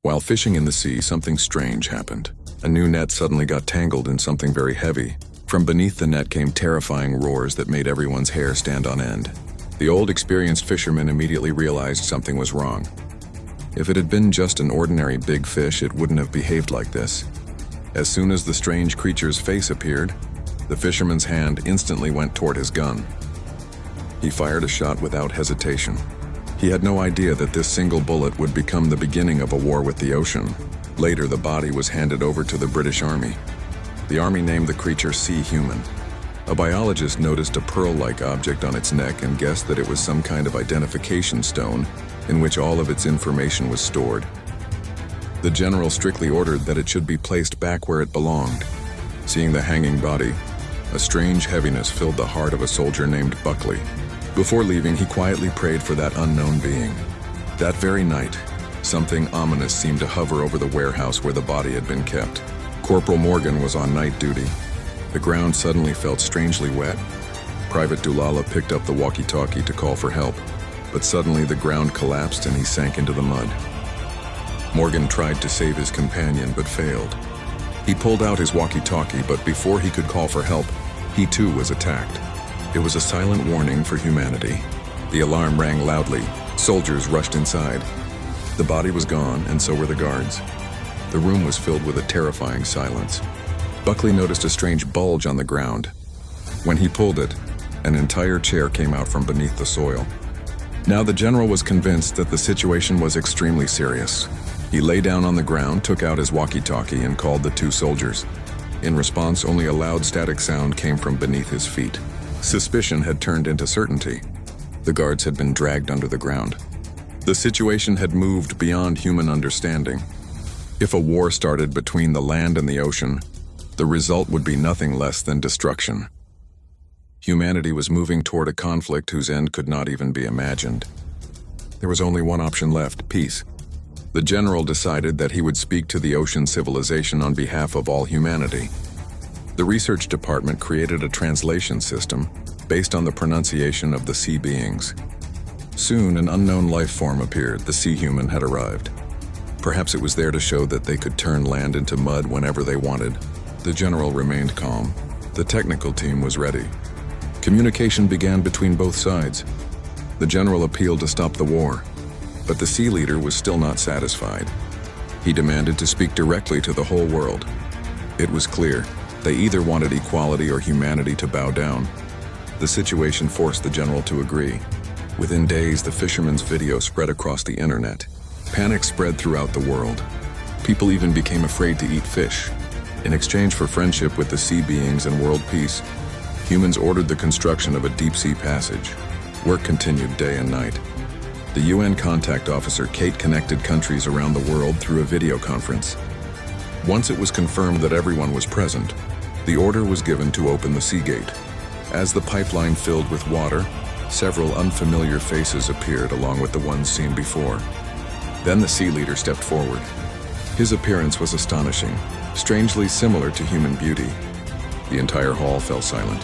While fishing in the sea, something strange happened. A new net suddenly got tangled in something very heavy. From beneath the net came terrifying roars that made everyone's hair stand on end. The old, experienced fisherman immediately realized something was wrong. If it had been just an ordinary big fish, it wouldn't have behaved like this. As soon as the strange creature's face appeared, the fisherman's hand instantly went toward his gun. He fired a shot without hesitation. He had no idea that this single bullet would become the beginning of a war with the ocean. Later, the body was handed over to the British Army. The Army named the creature Sea Human. A biologist noticed a pearl-like object on its neck and guessed that it was some kind of identification stone in which all of its information was stored. The general strictly ordered that it should be placed back where it belonged. Seeing the hanging body, a strange heaviness filled the heart of a soldier named Buckley. Before leaving, he quietly prayed for that unknown being. That very night, something ominous seemed to hover over the warehouse where the body had been kept. Corporal Morgan was on night duty. The ground suddenly felt strangely wet. Private Dulala picked up the walkie-talkie to call for help, but suddenly the ground collapsed and he sank into the mud. Morgan tried to save his companion but failed. He pulled out his walkie-talkie, but before he could call for help, he too was attacked. It was a silent warning for humanity. The alarm rang loudly. Soldiers rushed inside. The body was gone, and so were the guards. The room was filled with a terrifying silence. Buckley noticed a strange bulge on the ground. When he pulled it, an entire chair came out from beneath the soil. Now the general was convinced that the situation was extremely serious. He lay down on the ground, took out his walkie-talkie, and called the two soldiers. In response, only a loud static sound came from beneath his feet. Suspicion had turned into certainty. The guards had been dragged under the ground. The situation had moved beyond human understanding. If a war started between the land and the ocean, the result would be nothing less than destruction. Humanity was moving toward a conflict whose end could not even be imagined. There was only one option left: peace. The general decided that he would speak to the ocean civilization on behalf of all humanity. The research department created a translation system based on the pronunciation of the sea beings. Soon, an unknown life form appeared. The Sea Human had arrived. Perhaps it was there to show that they could turn land into mud whenever they wanted. The general remained calm. The technical team was ready. Communication began between both sides. The general appealed to stop the war, but the sea leader was still not satisfied. He demanded to speak directly to the whole world. It was clear. They either wanted equality or humanity to bow down. The situation forced the general to agree. Within days, the fisherman's video spread across the internet. Panic spread throughout the world. People even became afraid to eat fish. In exchange for friendship with the sea beings and world peace, humans ordered the construction of a deep-sea passage. Work continued day and night. The UN contact officer Kate connected countries around the world through a video conference. Once it was confirmed that everyone was present, the order was given to open the sea gate. As the pipeline filled with water, several unfamiliar faces appeared along with the ones seen before. Then the sea leader stepped forward. His appearance was astonishing, strangely similar to human beauty. The entire hall fell silent.